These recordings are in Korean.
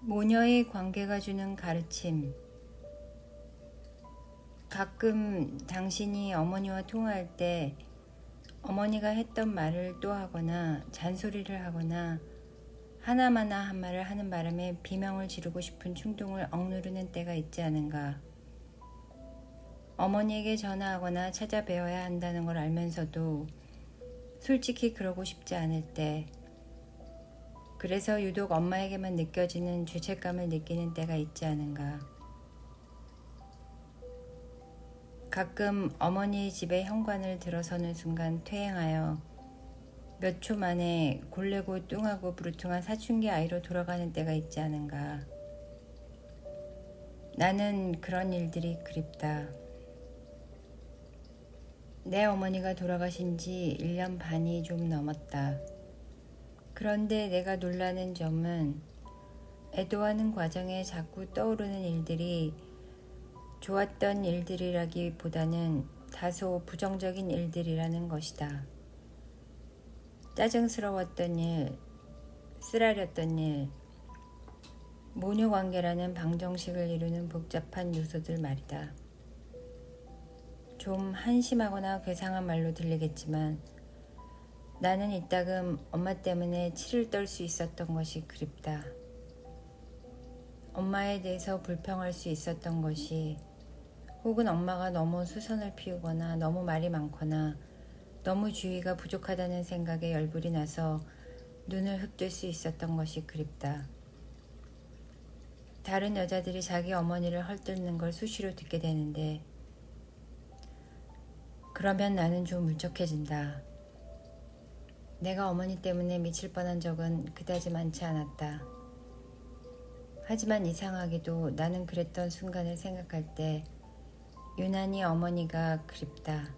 모녀의 관계가 주는 가르침. 가끔 당신이 어머니와 통화할 때 어머니가 했던 말을 또 하거나 잔소리를 하거나 하나마나 한 말을 하는 바람에 비명을 지르고 싶은 충동을 억누르는 때가 있지 않은가. 어머니에게 전화하거나 찾아뵈어야 한다는 걸 알면서도 솔직히 그러고 싶지 않을 때, 그래서 유독 엄마에게만 느껴지는 죄책감을 느끼는 때가 있지 않은가. 가끔 어머니의 집에 현관을 들어서는 순간 퇴행하여 몇 초 만에 골래고 뚱하고 부르퉁한 사춘기 아이로 돌아가는 때가 있지 않은가. 나는 그런 일들이 그립다. 내 어머니가 돌아가신 지 1년 반이 좀 넘었다. 그런데 내가 놀라는 점은 애도하는 과정에 자꾸 떠오르는 일들이 좋았던 일들이라기보다는 다소 부정적인 일들이라는 것이다. 짜증스러웠던 일, 쓰라렸던 일, 모녀관계라는 방정식을 이루는 복잡한 요소들 말이다. 좀 한심하거나 괴상한 말로 들리겠지만 나는 이따금 엄마 때문에 치를 떨 수 있었던 것이 그립다. 엄마에 대해서 불평할 수 있었던 것이, 혹은 엄마가 너무 수선을 피우거나 너무 말이 많거나 너무 주의가 부족하다는 생각에 열불이 나서 눈을 흡뜰 수 있었던 것이 그립다. 다른 여자들이 자기 어머니를 헐뜯는 걸 수시로 듣게 되는데 그러면 나는 좀 울적해진다. 내가 어머니 때문에 미칠 뻔한 적은 그다지 많지 않았다. 하지만 이상하게도 나는 그랬던 순간을 생각할 때 유난히 어머니가 그립다.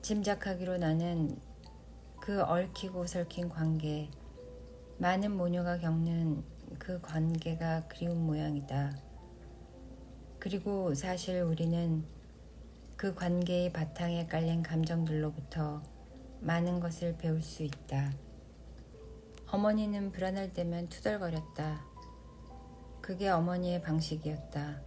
짐작하기로 나는 그 얽히고 설킨 관계, 많은 모녀가 겪는 그 관계가 그리운 모양이다. 그리고 사실 우리는 그 관계의 바탕에 깔린 감정들로부터 많은 것을 배울 수 있다. 어머니는 불안할 때면 투덜거렸다. 그게 어머니의 방식이었다.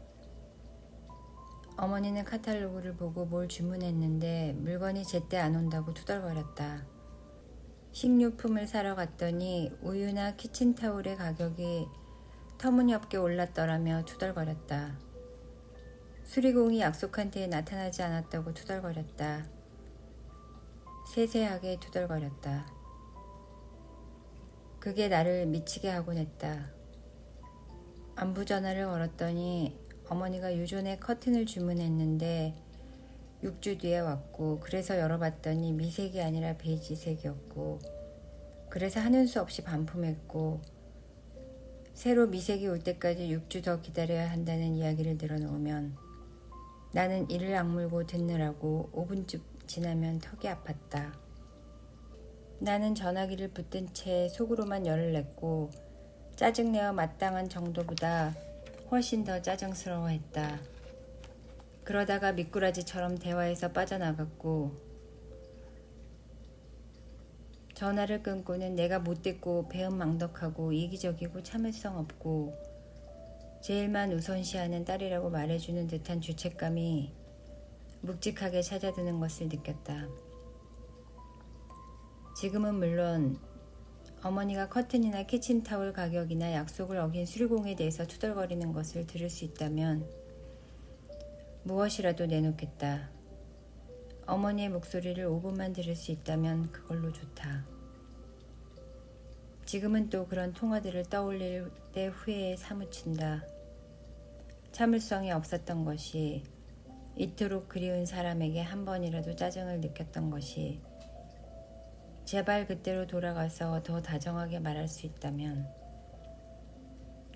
어머니는 카탈로그를 보고 뭘 주문했는데 물건이 제때 안 온다고 투덜거렸다. 식료품을 사러 갔더니 우유나 키친타올의 가격이 터무니없게 올랐더라며 투덜거렸다. 수리공이 약속한 때에 나타나지 않았다고 투덜거렸다. 세세하게 투덜거렸다. 그게 나를 미치게 하곤 했다. 안부 전화를 걸었더니 어머니가 유존에 커튼을 주문했는데 6주 뒤에 왔고, 그래서 열어봤더니 미색이 아니라 베이지색이었고, 그래서 하는 수 없이 반품했고, 새로 미색이 올 때까지 6주 더 기다려야 한다는 이야기를 늘어놓으면 나는 이를 악물고 듣느라고 5분쯤 지나면 턱이 아팠다. 나는 전화기를 붙든 채 속으로만 열을 냈고 짜증내어 마땅한 정도보다 훨씬 더 짜증스러워했다. 그러다가 미꾸라지처럼 대화에서 빠져나갔고, 전화를 끊고는 내가 못됐고 배은망덕하고 이기적이고 참을성 없고 제일만 우선시하는 딸이라고 말해주는 듯한 죄책감이 묵직하게 찾아드는 것을 느꼈다. 지금은 물론 어머니가 커튼이나 키친타올 가격이나 약속을 어긴 수리공에 대해서 투덜거리는 것을 들을 수 있다면 무엇이라도 내놓겠다. 어머니의 목소리를 5분만 들을 수 있다면 그걸로 좋다. 지금은 또 그런 통화들을 떠올릴 때 후회에 사무친다. 참을성이 없었던 것이, 이토록 그리운 사람에게 한 번이라도 짜증을 느꼈던 것이, 제발 그때로 돌아가서 더 다정하게 말할 수 있다면,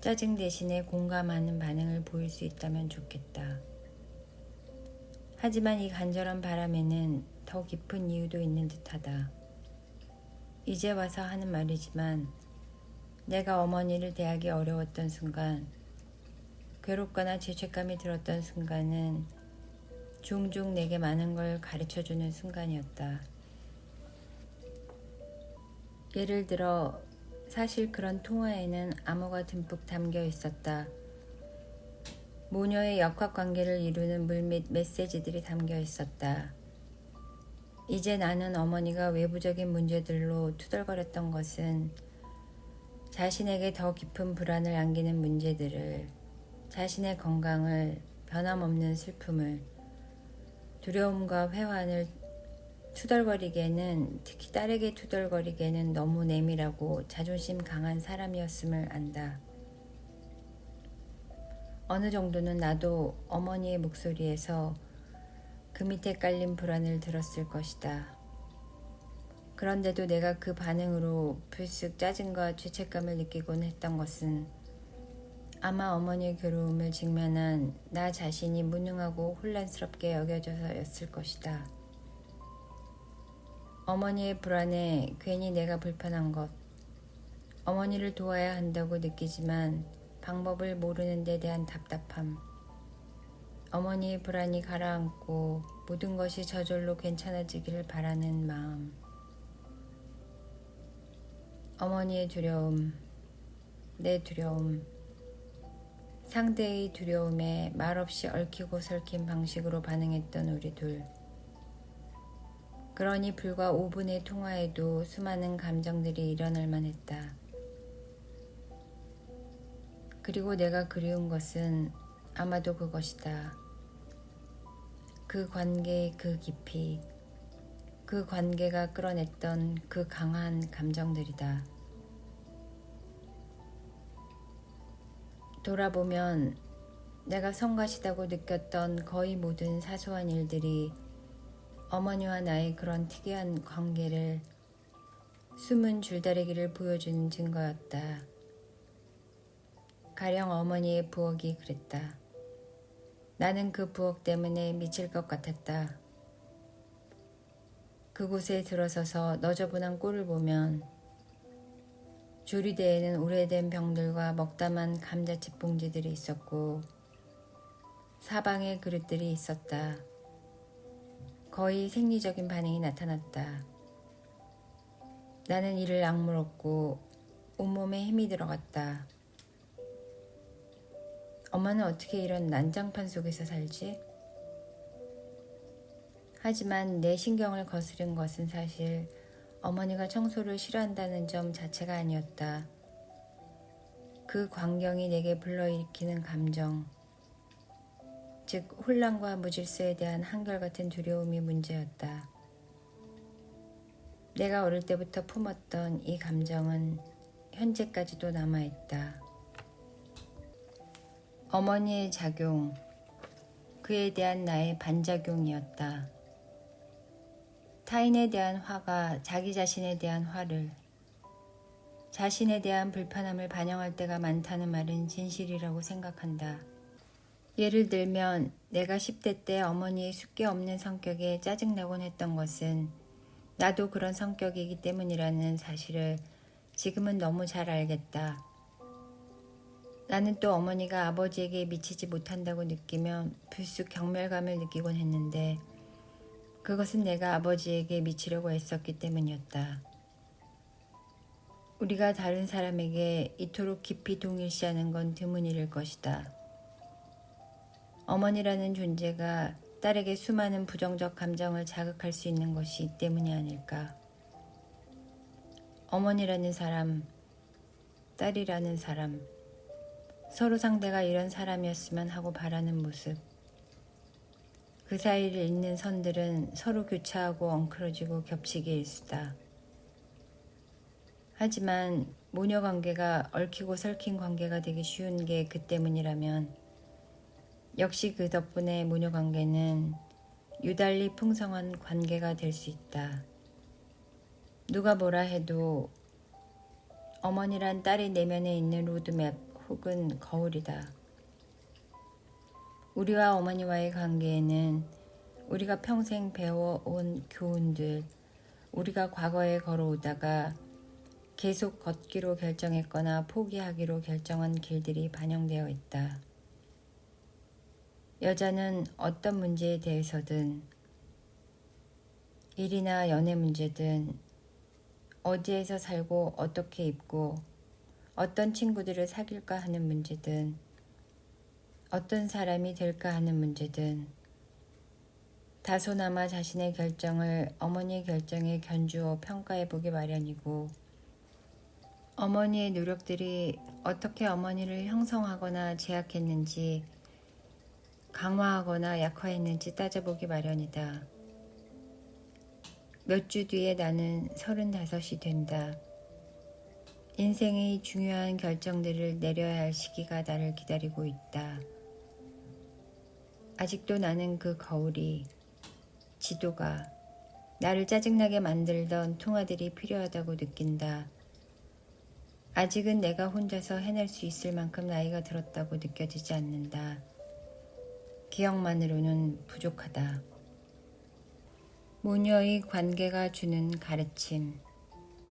짜증 대신에 공감하는 반응을 보일 수 있다면 좋겠다. 하지만 이 간절한 바람에는 더 깊은 이유도 있는 듯하다. 이제 와서 하는 말이지만 내가 어머니를 대하기 어려웠던 순간, 괴롭거나 죄책감이 들었던 순간은 종종 내게 많은 걸 가르쳐주는 순간이었다. 예를 들어 사실 그런 통화에는 암호가 듬뿍 담겨 있었다. 모녀의 역학관계를 이루는 물밑 메시지들이 담겨 있었다. 이제 나는 어머니가 외부적인 문제들로 투덜거렸던 것은 자신에게 더 깊은 불안을 안기는 문제들을, 자신의 건강을, 변함없는 슬픔을, 두려움과 회환을 투덜거리기에는, 특히 딸에게 투덜거리기에는 너무 내밀하고 자존심 강한 사람이었음을 안다. 어느 정도는 나도 어머니의 목소리에서 그 밑에 깔린 불안을 들었을 것이다. 그런데도 내가 그 반응으로 불쑥 짜증과 죄책감을 느끼곤 했던 것은 아마 어머니의 괴로움을 직면한 나 자신이 무능하고 혼란스럽게 여겨져서였을 것이다. 어머니의 불안에 괜히 내가 불편한 것, 어머니를 도와야 한다고 느끼지만 방법을 모르는 데 대한 답답함, 어머니의 불안이 가라앉고 모든 것이 저절로 괜찮아지기를 바라는 마음, 어머니의 두려움, 내 두려움, 상대의 두려움에 말없이 얽히고 설킨 방식으로 반응했던 우리 둘. 그러니 불과 5분의 통화에도 수많은 감정들이 일어날 만했다. 그리고 내가 그리운 것은 아마도 그것이다. 그 관계의 그 깊이, 그 관계가 끌어냈던 그 강한 감정들이다. 돌아보면 내가 성가시다고 느꼈던 거의 모든 사소한 일들이 어머니와 나의 그런 특이한 관계를, 숨은 줄다리기를 보여주는 증거였다. 가령 어머니의 부엌이 그랬다. 나는 그 부엌 때문에 미칠 것 같았다. 그곳에 들어서서 너저분한 꼴을 보면 조리대에는 오래된 병들과 먹다만 감자칩 봉지들이 있었고 사방에 그릇들이 있었다. 거의 생리적인 반응이 나타났다. 나는 이를 악물었고 온몸에 힘이 들어갔다. 엄마는 어떻게 이런 난장판 속에서 살지? 하지만 내 신경을 거스른 것은 사실 어머니가 청소를 싫어한다는 점 자체가 아니었다. 그 광경이 내게 불러일으키는 감정, 즉 혼란과 무질서에 대한 한결같은 두려움이 문제였다. 내가 어릴 때부터 품었던 이 감정은 현재까지도 남아있다. 어머니의 작용, 그에 대한 나의 반작용이었다. 타인에 대한 화가 자기 자신에 대한 화를, 자신에 대한 불편함을 반영할 때가 많다는 말은 진실이라고 생각한다. 예를 들면 내가 10대 때 어머니의 숫기 없는 성격에 짜증나곤 했던 것은 나도 그런 성격이기 때문이라는 사실을 지금은 너무 잘 알겠다. 나는 또 어머니가 아버지에게 미치지 못한다고 느끼면 불쑥 경멸감을 느끼곤 했는데 그것은 내가 아버지에게 미치려고 애썼기 때문이었다. 우리가 다른 사람에게 이토록 깊이 동일시하는 건 드문 일일 것이다. 어머니라는 존재가 딸에게 수많은 부정적 감정을 자극할 수 있는 것이 이 때문이 아닐까. 어머니라는 사람, 딸이라는 사람, 서로 상대가 이런 사람이었으면 하고 바라는 모습. 그 사이를 잇는 선들은 서로 교차하고 엉클어지고 겹치기 일수다. 하지만 모녀 관계가 얽히고 설킨 관계가 되기 쉬운 게 그 때문이라면 역시 그 덕분에 모녀 관계는 유달리 풍성한 관계가 될 수 있다. 누가 뭐라 해도 어머니란 딸의 내면에 있는 로드맵 혹은 거울이다. 우리와 어머니와의 관계에는 우리가 평생 배워온 교훈들, 우리가 과거에 걸어오다가 계속 걷기로 결정했거나 포기하기로 결정한 길들이 반영되어 있다. 여자는 어떤 문제에 대해서든, 일이나 연애 문제든 어디에서 살고 어떻게 입고 어떤 친구들을 사귈까 하는 문제든 어떤 사람이 될까 하는 문제든 다소나마 자신의 결정을 어머니의 결정에 견주어 평가해 보기 마련이고 어머니의 노력들이 어떻게 어머니를 형성하거나 제약했는지 강화하거나 약화했는지 따져보기 마련이다. 몇 주 뒤에 나는 35이 된다. 인생의 중요한 결정들을 내려야 할 시기가 나를 기다리고 있다. 아직도 나는 그 거울이, 지도가, 나를 짜증나게 만들던 통화들이 필요하다고 느낀다. 아직은 내가 혼자서 해낼 수 있을 만큼 나이가 들었다고 느껴지지 않는다. 기억만으로는 부족하다. 모녀의 관계가 주는 가르침.